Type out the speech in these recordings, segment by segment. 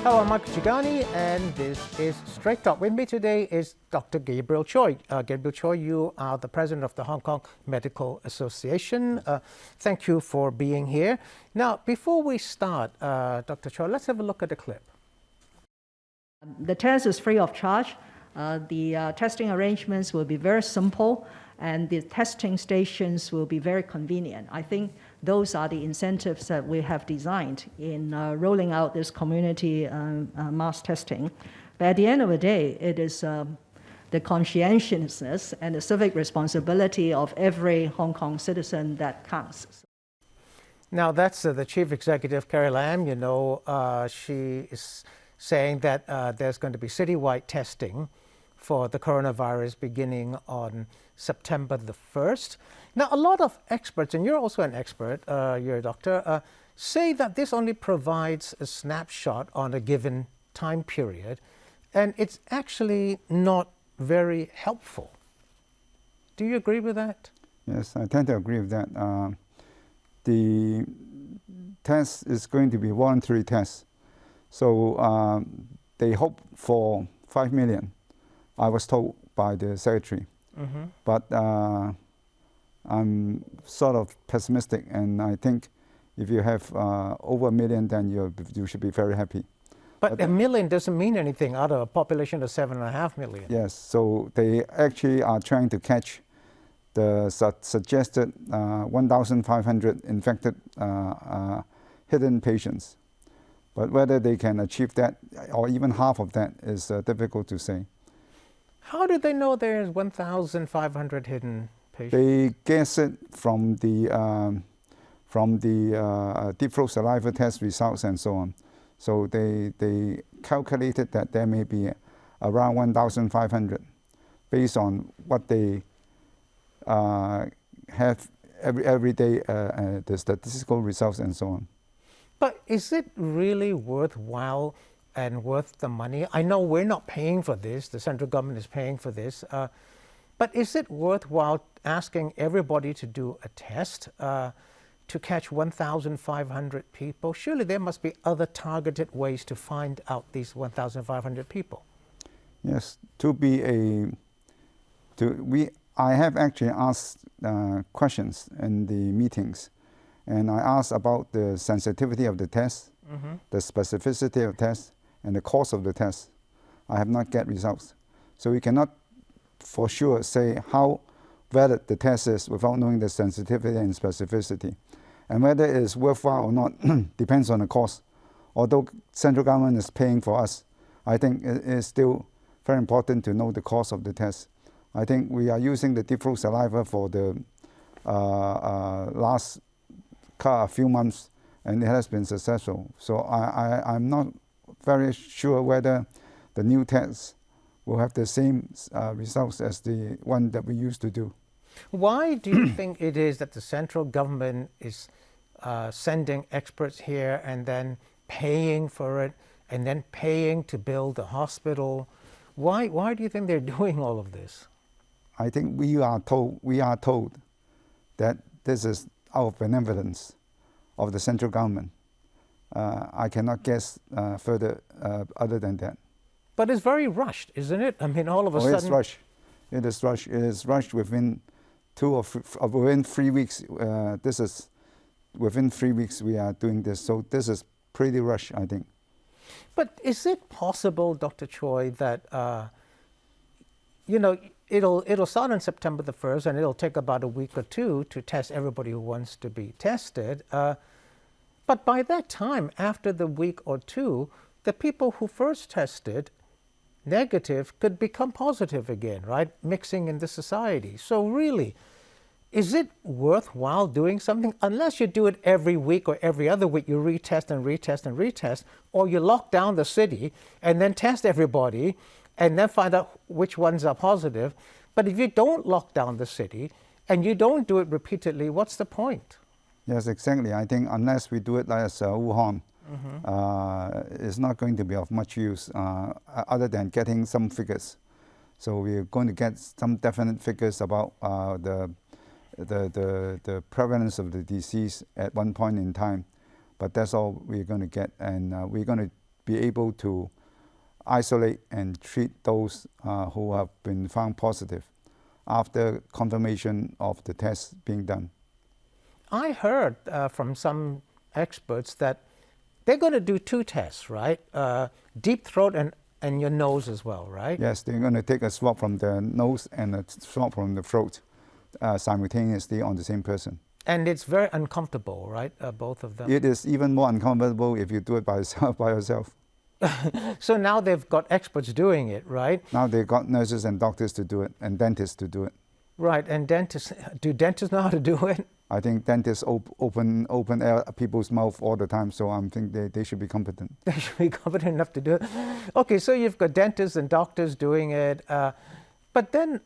Hello, I'm Michael Chigani, and this is Straight Talk. With me today is Dr. Gabriel Choi. Gabriel Choi, you are the president of the Hong Kong Medical Association. Thank you for being here. Now, before we start, Dr. Choi, let's have a look at the clip. The test is free of charge. The testing arrangements will be very simple, and the testing stations will be very convenient. I think those are the incentives that we have designed in rolling out this community mass testing. But at the end of the day, it is the conscientiousness and the civic responsibility of every Hong Kong citizen that counts. Now, that's the Chief Executive, Carrie Lam. You know, she is saying that there's going to be citywide testing for the coronavirus beginning on September the 1st. Now, a lot of experts, and you're also an expert, you're a doctor, say that this only provides a snapshot on a given time period, and it's actually not very helpful. Do you agree with that? Yes, I tend to agree with that. The test is going to be voluntary test. So they hope for 5 million, I was told by the secretary. Mm-hmm. But I'm sort of pessimistic, and I think if you have over 1 million, then you should be very happy. But 1 million doesn't mean anything out of a population of 7.5 million. Yes, so they actually are trying to catch the suggested 1,500 infected hidden patients. But whether they can achieve that, or even half of that, is difficult to say. How do they know there's 1,500 hidden patients? They guess it from the deep throat saliva test results and so on. So they calculated that there may be around 1,500 based on what they have every day, the statistical results and so on. But is it really worthwhile and worth the money? I know we're not paying for this, the central government is paying for this, but is it worthwhile asking everybody to do a test to catch 1,500 people? Surely there must be other targeted ways to find out these 1,500 people. Yes, I have actually asked questions in the meetings. And I asked about the sensitivity of the test, mm-hmm. the specificity of the test, and the cost of the test. I have not get results. So we cannot for sure say how valid the test is without knowing the sensitivity and specificity. And whether it is worthwhile or not depends on the cost. Although central government is paying for us, I think it is still very important to know the cost of the test. I think we are using the deep throat saliva for the last a few months, and it has been successful. So I'm not very sure whether the new test will have the same results as the one that we used to do. Why do you think it is that the central government is sending experts here and then paying for it and then paying to build a hospital? Why do you think they're doing all of this? I think we are told that this is out of benevolence of the central government. I cannot guess further other than that. But it's very rushed, isn't it? I mean, all of a sudden... It's rushed. It is rushed. It is rushed within within 3 weeks. This is within 3 weeks we are doing this. So this is pretty rushed, I think. But is it possible, Dr. Choi, that you know, it'll start on September the 1st, and it'll take about a week or two to test everybody who wants to be tested. But by that time, after the week or two, the people who first tested negative could become positive again, right? Mixing in the society. So really, is it worthwhile doing something? Unless you do it every week or every other week, you retest and retest and retest, or you lock down the city and then test everybody and then find out which ones are positive. But if you don't lock down the city and you don't do it repeatedly, what's the point? Yes, exactly. I think unless we do it like Wuhan, it's not going to be of much use other than getting some figures. So we're going to get some definite figures about the prevalence of the disease at one point in time. But that's all we're going to get, and we're going to be able to isolate and treat those who have been found positive after confirmation of the test being done. I heard from some experts that they're going to do 2 tests, right? Deep throat and your nose as well, right? Yes, they're going to take a swab from the nose and a swab from the throat simultaneously on the same person. And it's very uncomfortable, right? Both of them. It is even more uncomfortable if you do it by yourself. So now they've got experts doing it, right? Now they've got nurses and doctors to do it and dentists to do it. Right, and dentists, do dentists know how to do it? I think dentists open air people's mouth all the time, so I think they should be competent. They should be competent enough to do it. Okay, so you've got dentists and doctors doing it. But then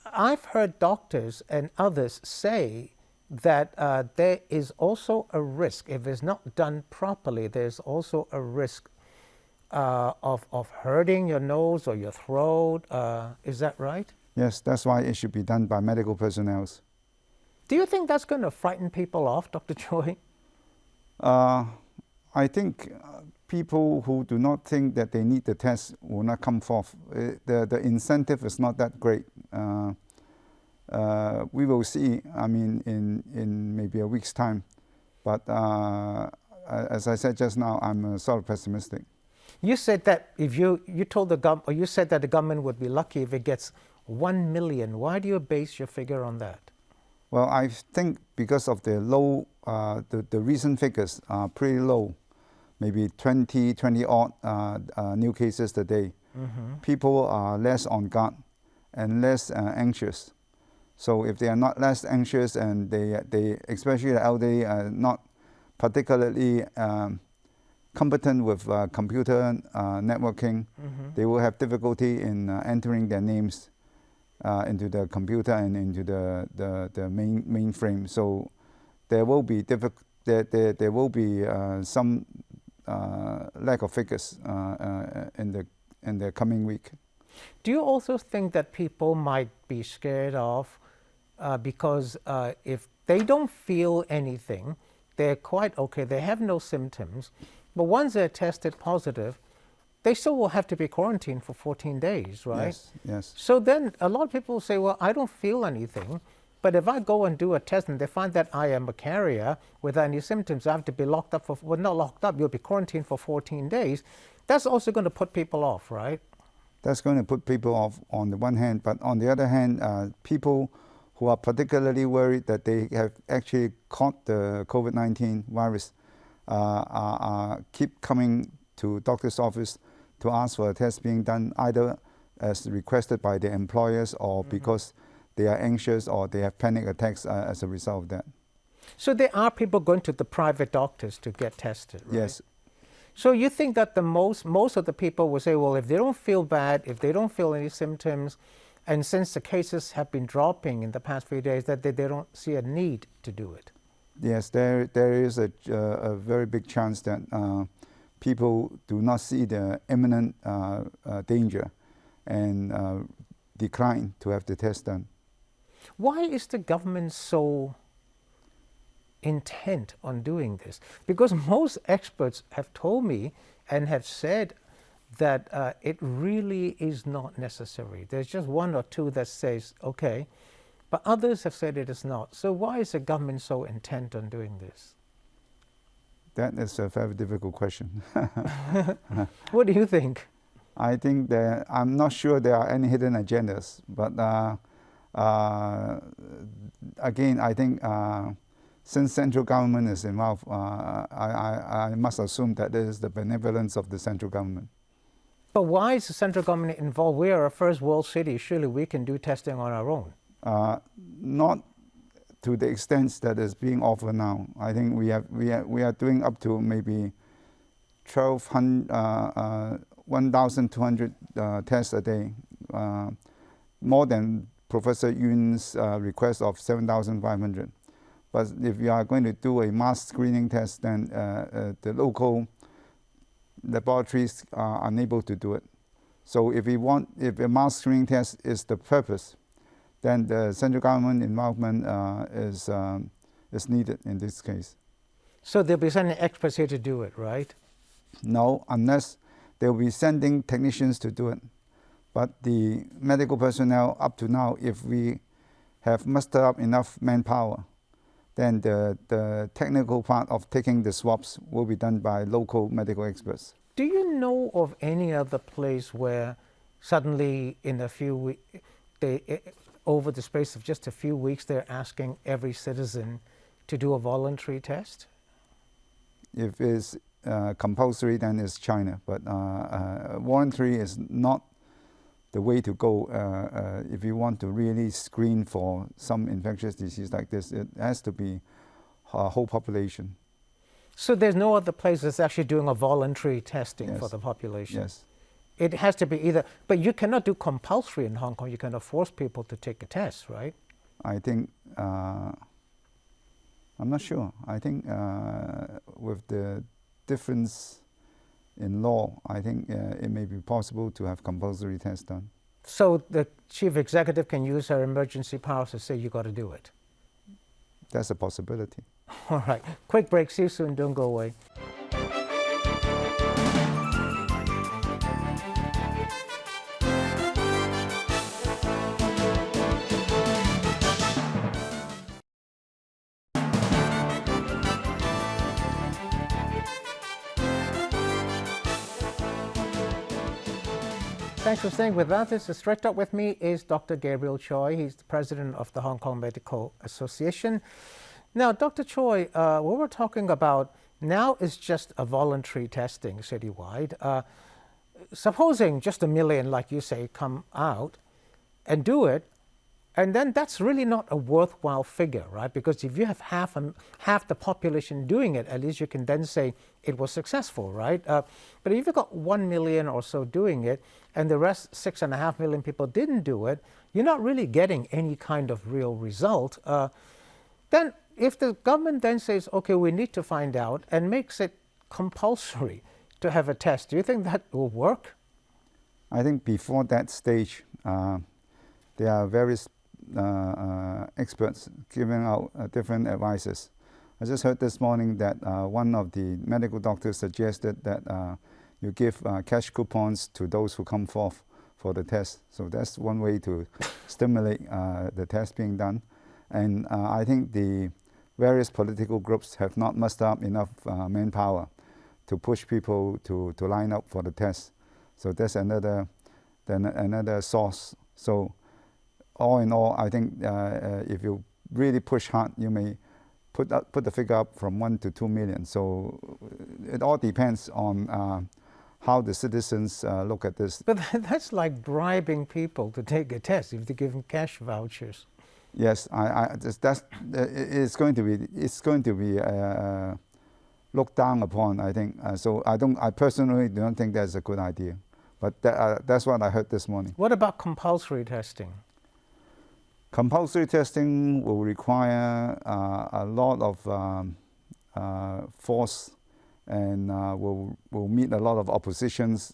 I've heard doctors and others say that there is also a risk. If it's not done properly, there's also a risk of hurting your nose or your throat. Is that right? Yes, that's why it should be done by medical personnel. Do you think that's going to frighten people off, Dr. Choi? I think people who do not think that they need the test will not come forth. The incentive is not that great. We will see, I mean, in maybe a week's time. But as I said just now, I'm sort of pessimistic. You said that if you told the government, or you said that the government would be lucky if it gets 1 million. Why do you base your figure on that? Well, I think because of the low, the recent figures are pretty low, maybe 20 odd new cases a day. Mm-hmm. People are less on guard and less anxious. So if they are not less anxious and they especially the elderly, are not particularly competent with computer networking, mm-hmm. they will have difficulty in entering their names into the computer and into the mainframe. So there will be there will be some lack of figures in the coming week. Do you also think that people might be scared of because if they don't feel anything, they're quite okay, they have no symptoms, but once they're tested positive, they still will have to be quarantined for 14 days, right? Yes, yes. So then a lot of people say, well, I don't feel anything, but if I go and do a test and they find that I am a carrier without any symptoms, I have to be locked up for, well, not locked up, you'll be quarantined for 14 days. That's also going to put people off, right? That's going to put people off on the one hand, but on the other hand, people who are particularly worried that they have actually caught the COVID-19 virus keep coming to doctor's office to ask for a test being done, either as requested by their employers or mm-hmm. because they are anxious or they have panic attacks as a result of that. So there are people going to the private doctors to get tested, right? Yes. So you think that the most of the people will say, well, if they don't feel bad, if they don't feel any symptoms, and since the cases have been dropping in the past few days, that they don't see a need to do it? Yes, there is a very big chance that people do not see the imminent danger and decline to have the test done. Why is the government so intent on doing this? Because most experts have told me and have said that it really is not necessary. There's just 1 or 2 that says, okay, but others have said it is not. So why is the government so intent on doing this? That is a very difficult question. What do you think? I think that I'm not sure there are any hidden agendas, but again, I think since central government is involved, I must assume that it is the benevolence of the central government. But why is the central government involved? We are a first world city. Surely we can do testing on our own. Not to the extent that is being offered now. I think we are doing up to maybe 1,200 tests a day, more than Professor Yun's request of 7,500. But if you are going to do a mass screening test, then the local laboratories are unable to do it. So if a mass screening test is the purpose, then the central government involvement is needed in this case. So they'll be sending experts here to do it, right? No, unless they'll be sending technicians to do it. But the medical personnel, up to now, if we have mustered up enough manpower, then the technical part of taking the swabs will be done by local medical experts. Do you know of any other place where suddenly in a few weeks, over the space of just a few weeks, they're asking every citizen to do a voluntary test? If it's compulsory, then it's China. But voluntary is not the way to go. If you want to really screen for some infectious disease like this, it has to be a whole population. So there's no other place that's actually doing a voluntary testing Yes. for the population? Yes. It has to be either, but you cannot do compulsory in Hong Kong. You cannot force people to take a test, right? I think, I'm not sure. I think with the difference in law, I think it may be possible to have compulsory tests done. So the chief executive can use her emergency powers to say you got to do it. That's a possibility. All right, quick break. See you soon. Don't go away. Thanks for staying with us. Straight up with me is Dr. Gabriel Choi. He's the president of the Hong Kong Medical Association. Now, Dr. Choi, what we're talking about now is just a voluntary testing citywide. Supposing just 1 million, like you say, come out and do it, and then that's really not a worthwhile figure, right? Because if you have half the population doing it, at least you can then say it was successful, right? But if you've got 1 million or so doing it, and the rest 6.5 million people didn't do it, you're not really getting any kind of real result. Then if the government then says, okay, we need to find out, and makes it compulsory to have a test, do you think that will work? I think before that stage, there are various experts giving out different advices. I just heard this morning that one of the medical doctors suggested that you give cash coupons to those who come forth for the test. So that's one way to stimulate the test being done. And I think the various political groups have not mustered up enough manpower to push people to line up for the test. So that's another source. So all in all, I think if you really push hard, you may put the figure up from 1 to 2 million. So it all depends on how the citizens look at this. But that's like bribing people to take a test if they give them cash vouchers. Yes, it's going to be looked down upon, I think. So I personally don't think that's a good idea. But that's what I heard this morning. What about compulsory testing? Compulsory testing will require a lot of force and will meet a lot of oppositions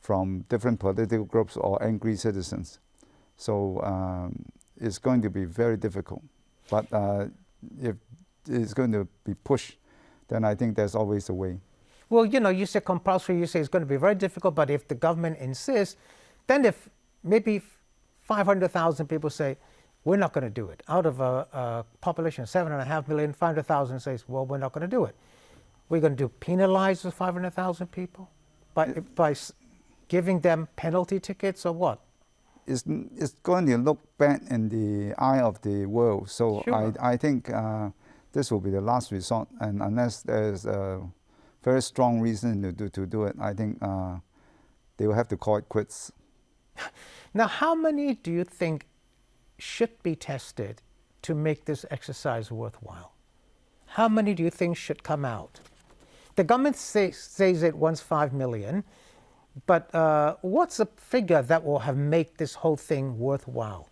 from different political groups or angry citizens. So it's going to be very difficult. But if it's going to be pushed, then I think there's always a way. Well, you say compulsory, you say it's going to be very difficult, but if the government insists, then if maybe 500,000 people say, we're not going to do it. Out of a population of 7.5 million, 500,000 says, well, we're not going to do it. We're going to penalize the 500,000 people by giving them penalty tickets or what? It's going to look bad in the eye of the world. So Sure. I think this will be the last resort. And unless there's a very strong reason to do it, I think they will have to call it quits. Now, how many do you think should be tested to make this exercise worthwhile? How many do you think should come out? The government says it wants 5 million, but what's the figure that will have made this whole thing worthwhile?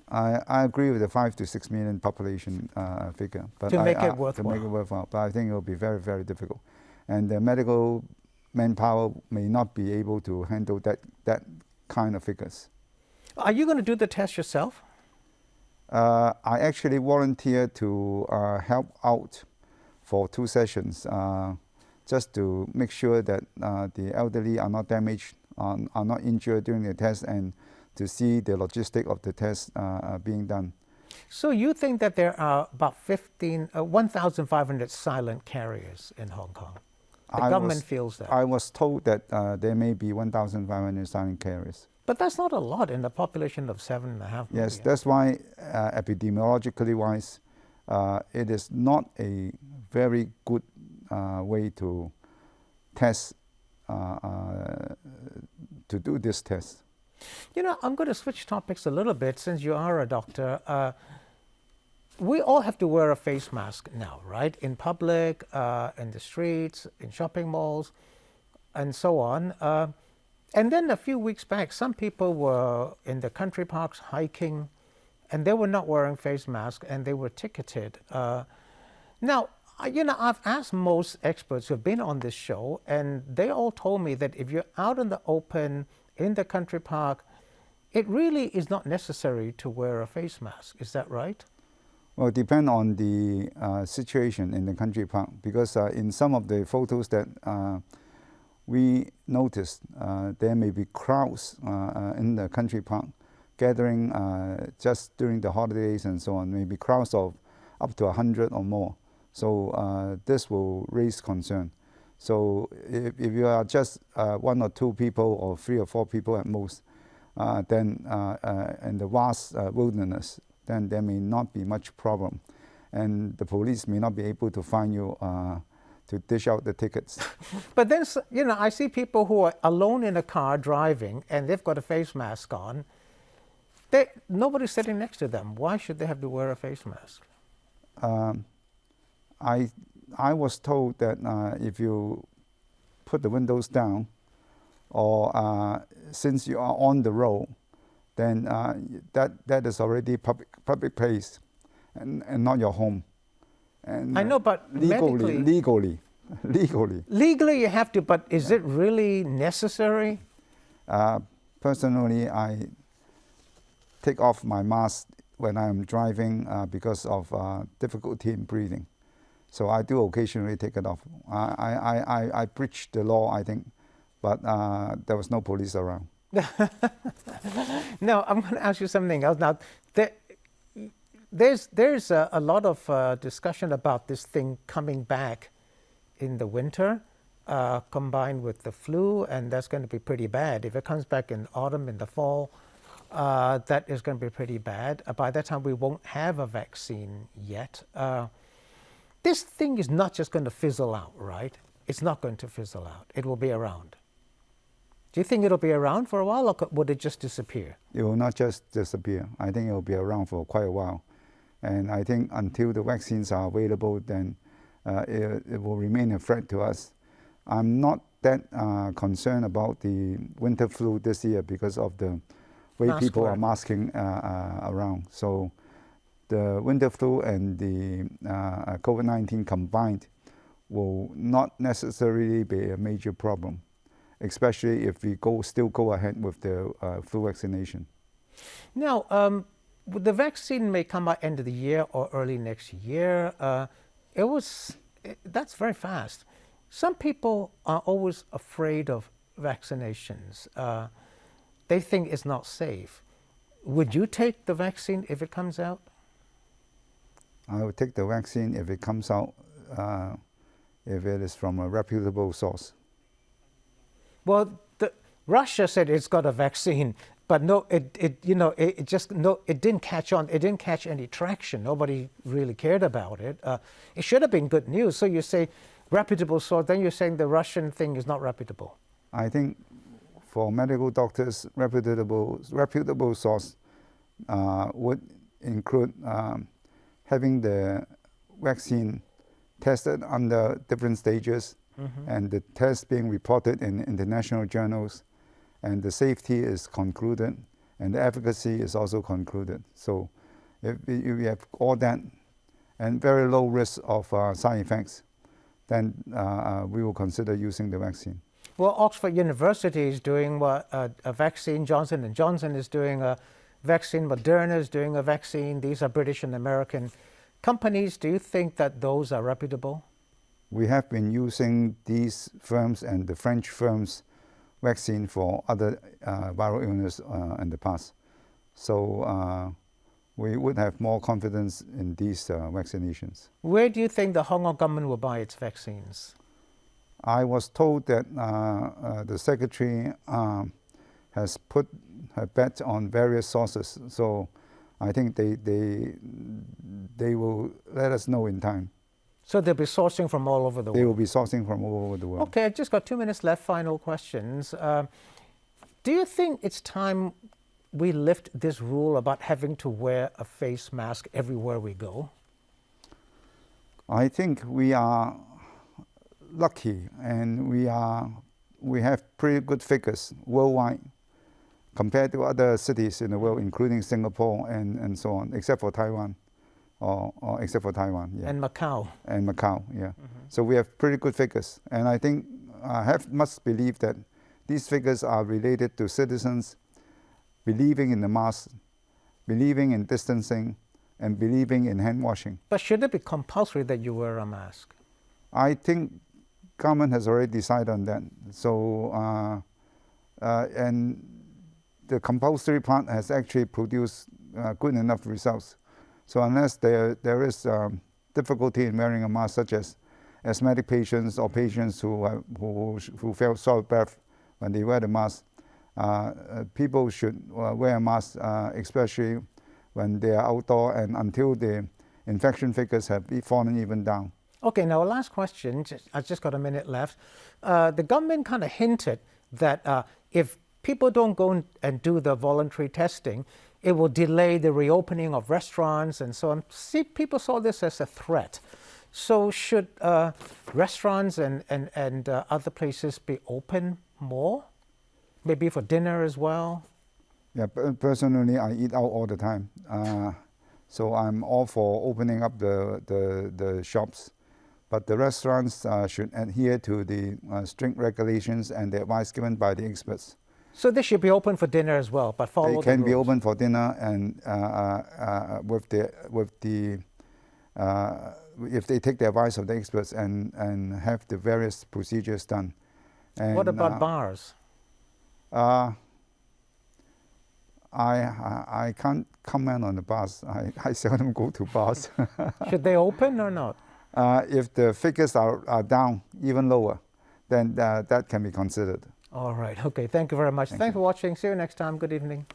I agree with the 5 to 6 million population figure. But To make it worthwhile. To make it worthwhile. But I think it will be very, very difficult. And the medical manpower may not be able to handle that kind of figures. Are you going to do the test yourself? I actually volunteered to help out for 2 sessions just to make sure that the elderly are not damaged, are not injured during the test, and to see the logistic of the test being done. So you think that there are about 1,500 silent carriers in Hong Kong? The government feels that. I was told that there may be 1,500 silent carriers. But that's not a lot in a population of 7.5 million. Yes, that's why epidemiologically wise, it is not a very good way to test, to do this test. You know, I'm going to switch topics a little bit since you are a doctor. We all have to wear a face mask now, right? In public, in the streets, in shopping malls, and so on. And then a few weeks back, some people were in the country parks hiking, and they were not wearing face masks, and they were ticketed. Now, you know, I've asked most experts who have been on this show, and they all told me that if you're out in the open, in the country park, it really is not necessary to wear a face mask. Is that right? Well, it depends on the situation in the country park, because in some of the photos that we noticed, there may be crowds in the country park gathering just during the holidays and so on, maybe crowds of up to 100 or more. So this will raise concern. So if you are just 1 or 2 people or 3 or 4 people at most, then in the vast wilderness, then there may not be much problem. And the police may not be able to find you to dish out the tickets. But then, you know, I see people who are alone in a car driving and they've got a face mask on. Nobody's sitting next to them. Why should they have to wear a face mask? I was told that if you put the windows down, or since you are on the road, then that is already public place, and not your home. And I know, but legally you have to. But is it really necessary? Personally, I take off my mask when I'm driving because of difficulty in breathing. So I do occasionally take it off. I breached the law, I think, but there was no police around. No, I'm going to ask you something else. Now, there's a lot of discussion about this thing coming back in the winter, combined with the flu, and that's going to be pretty bad. If it comes back in autumn, in the fall, that is going to be pretty bad. By that time, we won't have a vaccine yet. This thing is not just going to fizzle out, right? It's not going to fizzle out. It will be around. Do you think it'll be around for a while, or would it just disappear? It will not just disappear. I think it will be around for quite a while. And I think until the vaccines are available, then it will remain a threat to us. I'm not that concerned about the winter flu this year because of the way people are masking around. So the winter flu and the COVID-19 combined will not necessarily be a major problem, especially if we still go ahead with the flu vaccination. Now, the vaccine may come out end of the year or early next year. That's very fast. Some people are always afraid of vaccinations. They think it's not safe. Would you take the vaccine if it comes out? I will take the vaccine if it comes out, if it is from a reputable source. Well, Russia said it's got a vaccine, but no, it didn't catch on. It didn't catch any traction. Nobody really cared about it. It should have been good news. So you say reputable source, then you're saying the Russian thing is not reputable. I think for medical doctors, reputable source would include having the vaccine tested under different stages, and the test being reported in international journals, and the safety is concluded, and the efficacy is also concluded. So if you have all that and very low risk of side effects, then we will consider using the vaccine. Well, Oxford University is doing a vaccine. Johnson & Johnson is doing a vaccine. Moderna is doing a vaccine. These are British and American companies. Do you think that those are reputable? we have been using these firms and the French firms' vaccine for other viral illness in the past. So we would have more confidence in these vaccinations. Where do you think the Hong Kong government will buy its vaccines? I was told that the secretary has put her bet on various sources, so I think they will let us know in time. So they'll be sourcing from all over the They will world? be sourcing from all over the world. Okay, I just got 2 minutes left. Final questions. Do you think it's time we lift this rule about having to wear a face mask everywhere we go? I think we are lucky, and we have pretty good figures worldwide compared to other cities in the world, including Singapore and so on, except for Taiwan, or except for Taiwan, yeah. And Macau. And Macau, yeah. So we have pretty good figures, and I think I must believe that these figures are related to citizens believing in the mask, believing in distancing, and believing in hand washing. But should it be compulsory that you wear a mask? I think government has already decided on that. So, and the compulsory part has actually produced good enough results. So unless there is difficulty in wearing a mask, such as asthmatic patients or patients who feel short of breath when they wear the mask, people should wear a mask, especially when they are outdoor and until the infection figures have fallen even down. Okay, now last question. I just got a minute left. The government kind of hinted that if people don't go and do the voluntary testing, it will delay the reopening of restaurants and so on. See, people saw this as a threat. So should restaurants and other places be open more? Maybe for dinner as well? Yeah, personally, I eat out all the time. So I'm all for opening up the shops. But the restaurants should adhere to the strict regulations and the advice given by the experts. So they should be open for dinner as well, but follow the rules. They can be open for dinner, and if they take the advice of the experts and have the various procedures done. And, what about bars? I can't comment on the bars. I seldom go to bars. Should they open or not? If the figures are down, even lower, then that can be considered. All right. Okay. Thank you very much. Thanks for watching. See you next time. Good evening.